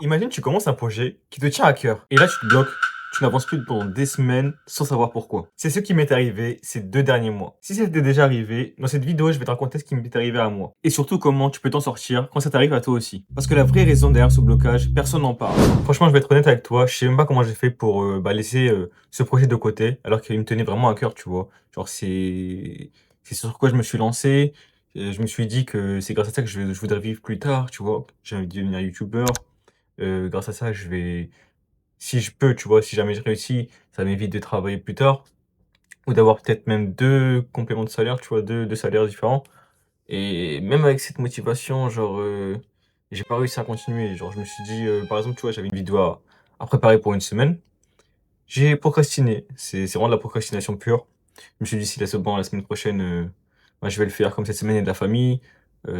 Imagine, tu commences un projet qui te tient à cœur. Et là, tu te bloques. Tu n'avances plus pendant des semaines sans savoir pourquoi. C'est ce qui m'est arrivé ces 2 derniers mois. Si ça t'est déjà arrivé, dans cette vidéo, je vais te raconter ce qui m'est arrivé à moi. Et surtout, comment tu peux t'en sortir quand ça t'arrive à toi aussi. Parce que la vraie raison derrière ce blocage, personne n'en parle. Franchement, je vais être honnête avec toi, je sais même pas comment j'ai fait pour laisser ce projet de côté, alors qu'il me tenait vraiment à cœur, tu vois. Genre, c'est sur quoi je me suis lancé. Je me suis dit que c'est grâce à ça que je voudrais vivre plus tard, tu vois. J'ai envie de devenir youtubeur. Grâce à ça, je vais si je peux, tu vois, si jamais je réussis, ça m'évite de travailler plus tard ou d'avoir peut-être même 2 compléments de salaire, tu vois? Deux salaires différents et même avec cette motivation, genre, j'ai pas réussi à continuer. Genre, je me suis dit, par exemple, tu vois, j'avais une vidéo à préparer pour une semaine. J'ai procrastiné. C'est vraiment de la procrastination pure. Je me suis dit: «Si là, c'est bon, la semaine prochaine, bah, je vais le faire comme cette semaine est de la famille,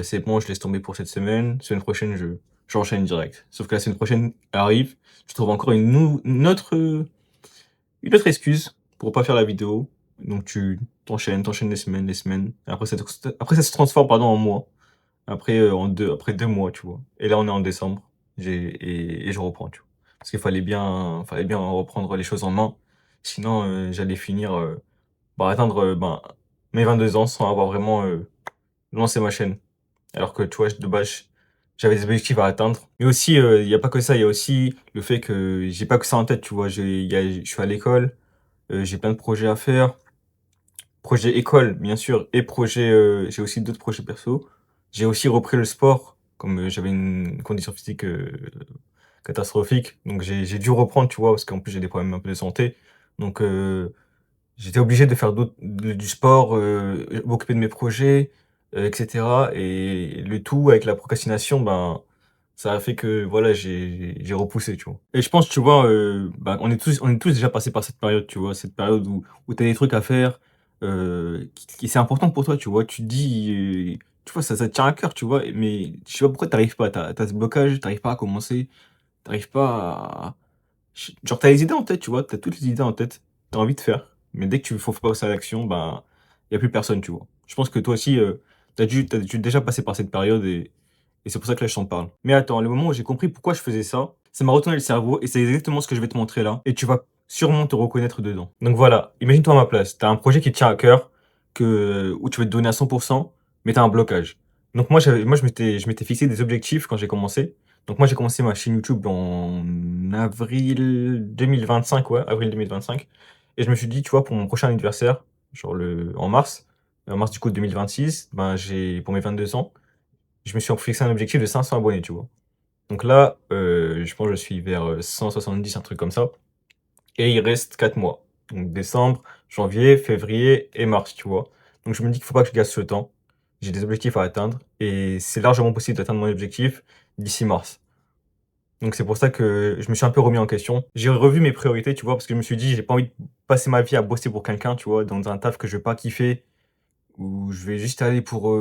c'est bon, je laisse tomber pour cette semaine. Semaine prochaine, j'enchaîne direct». Sauf que la semaine prochaine arrive, je trouve encore une autre excuse pour pas faire la vidéo. Donc tu t'enchaînes les semaines. Et après ça se transforme, pardon, en mois. Après, après 2 mois, tu vois? Et là, on est en décembre, et je reprends, tu vois? Parce qu'il fallait bien reprendre les choses en main. Sinon, j'allais finir, par atteindre, ben, mes 22 ans sans avoir vraiment, lancé ma chaîne. Alors que, tu vois, de base, j'avais des objectifs à atteindre. Mais aussi, il y a pas que ça, il y a aussi le fait que j'ai pas que ça en tête, tu vois? Je suis à l'école, j'ai plein de projets à faire. Projet école, bien sûr, et j'ai aussi d'autres projets perso. J'ai aussi repris le sport, comme, j'avais une condition physique, catastrophique, donc j'ai dû reprendre, tu vois? Parce qu'en plus j'ai des problèmes un peu de santé, donc j'étais obligé de faire du sport, m'occuper de mes projets, et cetera, et le tout avec la procrastination, ben, ça a fait que, voilà, j'ai repoussé, tu vois? Et je pense, tu vois, bah, on est tous déjà passés par cette période, tu vois? Cette période où tu as des trucs à faire, qui c'est important pour toi, tu vois? Tu te dis, tu vois, ça te tient à cœur, tu vois? Mais je sais pas pourquoi tu arrives pas, tu as ce blocage, tu arrives pas à commencer, tu arrives pas à genre, tu as les idées en tête, tu vois? Tu as toutes les idées en tête, tu as envie de faire, mais dès que tu faut passer à l'action, ben, il y a plus personne, tu vois? Je pense que toi aussi, tu dû déjà passer par cette période, et c'est pour ça que là, je t'en parle. Mais attends, le moment où j'ai compris pourquoi je faisais ça m'a retourné le cerveau, et c'est exactement ce que je vais te montrer là, et tu vas sûrement te reconnaître dedans. Donc voilà, imagine-toi à ma place. Tu as un projet qui te tient à cœur, où tu veux te donner à 100, mais tu as un blocage. Donc moi, je m'étais fixé des objectifs quand j'ai commencé. Donc moi, j'ai commencé ma chaîne YouTube en avril 2025, ouais, avril 2025, et je me suis dit, tu vois, pour mon prochain anniversaire, genre en mars du coup 2026, ben, pour mes 22 ans, je me suis fixé un objectif de 500 abonnés, tu vois? Donc là, je pense que je suis vers, 170, un truc comme ça, et il reste 4 mois. Donc décembre, janvier, février et mars, tu vois? Donc je me dis qu'il faut pas que je gasse ce temps. J'ai des objectifs à atteindre et c'est largement possible d'atteindre mon objectif d'ici mars. Donc c'est pour ça que je me suis un peu remis en question. J'ai revu mes priorités, tu vois? Parce que je me suis dit: «J'ai pas envie de passer ma vie à bosser pour quelqu'un», tu vois? Dans un taf que je vais pas kiffer, où je vais juste aller pour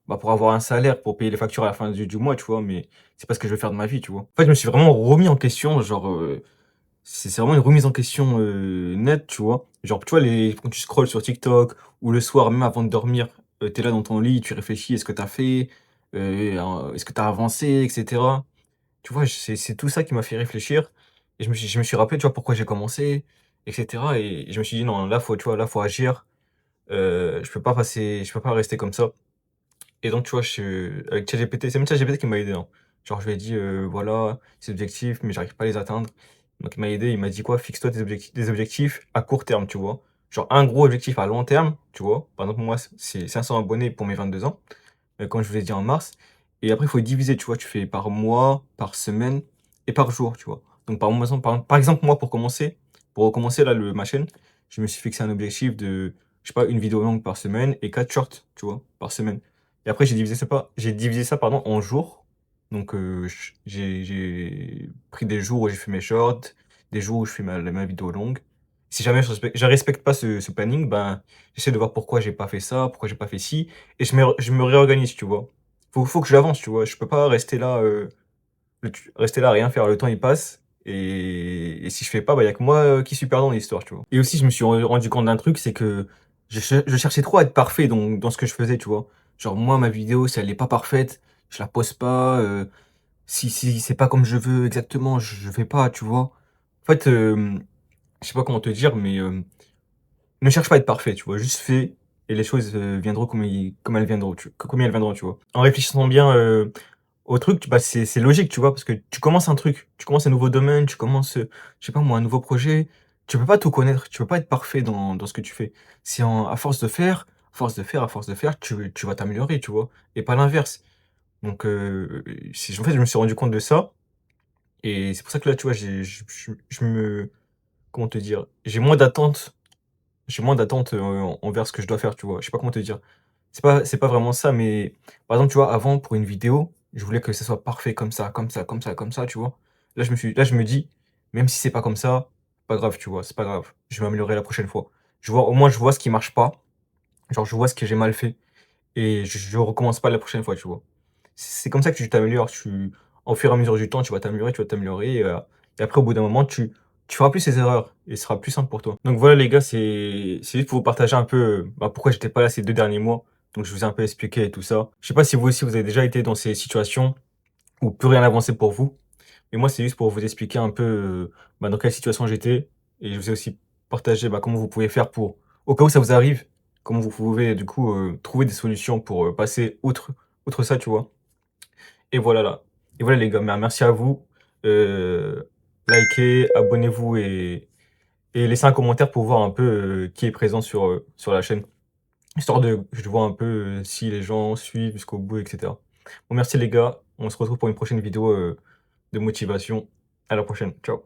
avoir un salaire, pour payer les factures à la fin du mois, tu vois? Mais c'est pas ce que je veux faire de ma vie, tu vois? En fait, je me suis vraiment remis en question, genre, c'est vraiment une remise en question, nette, tu vois? Genre, tu vois, quand tu scrolles sur TikTok ou le soir, même avant de dormir, tu es là dans ton lit, tu réfléchis: «Est-ce que tu as fait? Est-ce que tu as avancé?» et cetera. Tu vois, c'est tout ça qui m'a fait réfléchir, et je me suis rappelé, tu vois, pourquoi j'ai commencé, et cetera, et je me suis dit: «Non, là, faut, tu vois, là, faut agir, je peux pas rester comme ça». Et donc, tu vois, avec ChatGPT, c'est même ChatGPT qui m'a aidé, hein. Genre, je lui ai dit: «Voilà, ces objectifs, mais j'arrive pas à les atteindre». Donc il m'a aidé, il m'a dit quoi? «Fixe-toi des objectifs à court terme», tu vois? Genre un gros objectif à long terme, tu vois? Par exemple, moi, c'est 500 abonnés pour mes 22 ans, comme je vous l'ai dit en mars, et après il faut diviser, tu vois? Tu fais par mois, par semaine et par jour, tu vois? Donc par exemple, moi, pour recommencer là ma chaîne, je me suis fixé un objectif de, je sais pas, une vidéo longue par semaine et 4 shorts, tu vois? Par semaine, et après j'ai divisé ça, pardon, en jours. Donc j'ai pris des jours où j'ai fait mes shorts, des jours où je fais ma vidéo longue. Si jamais je respecte pas ce planning, ben, j'essaie de voir pourquoi j'ai pas fait ça, pourquoi j'ai pas fait ci, et je me réorganise, tu vois? Faut que j'avance, tu vois? Je peux pas rester là à rien faire. Le temps il passe, et si je fais pas, bah, il y a que moi, qui suis perdant dans l'histoire, tu vois? Et aussi je me suis rendu compte d'un truc, c'est que je cherchais trop à être parfait dans ce que je faisais, tu vois? Genre moi, ma vidéo, si elle est pas parfaite, je la poste pas, si c'est pas comme je veux exactement, je fais pas, tu vois? En fait, je sais pas comment te dire, mais, ne cherche pas à être parfait, tu vois? Juste fais et les choses, viendront comme elles viendront, comme elles viendront, tu vois? En réfléchissant bien, au truc, bah, c'est logique, tu vois? Parce que tu commences un truc, tu commences un nouveau domaine, tu commences, je sais pas moi, un nouveau projet. Tu peux pas tout connaître, tu peux pas être parfait dans ce que tu fais. C'est en à force de faire, à force de faire, à force de faire, tu vas t'améliorer, tu vois? Et pas l'inverse. Donc, c'est en fait, je me suis rendu compte de ça et c'est pour ça que là, tu vois, je me comment te dire? J'ai moins d'attentes, envers ce que je dois faire, tu vois? Je sais pas comment te dire. C'est pas vraiment ça, mais par exemple, tu vois, avant, pour une vidéo, je voulais que ça soit parfait comme ça, comme ça, comme ça, comme ça, tu vois? Là, je me dis: «Même si c'est pas comme ça, pas grave», tu vois? C'est pas grave, je vais m'améliorer la prochaine fois. Au moins, je vois ce qui marche pas, genre, je vois ce que j'ai mal fait et je recommence pas la prochaine fois, tu vois? C'est comme ça que tu t'améliores, au fur et à mesure du temps, tu vas t'améliorer et après, au bout d'un moment, tu feras plus ces erreurs et ce sera plus simple pour toi. Donc voilà les gars, c'est juste pour vous partager un peu, bah, pourquoi j'étais pas là ces 2 derniers mois. Donc je vous ai un peu expliqué et tout ça. Je sais pas si vous aussi, vous avez déjà été dans ces situations où plus rien n'avançait pour vous. Mais moi, c'est juste pour vous expliquer un peu, bah, dans quelle situation j'étais et je vous ai aussi partagé, bah, comment vous pouvez faire pour au cas où ça vous arrive, comment vous pouvez du coup, trouver des solutions pour, passer outre ça, tu vois? Et voilà là et voilà les gars, merci à vous, heu, likez, abonnez-vous et laissez un commentaire pour voir un peu, qui est présent sur la chaîne. Histoire de que je vois un peu, si les gens suivent jusqu'au bout et cetera. Bon merci les gars, on se retrouve pour une prochaine vidéo, de motivation. À la prochaine, ciao.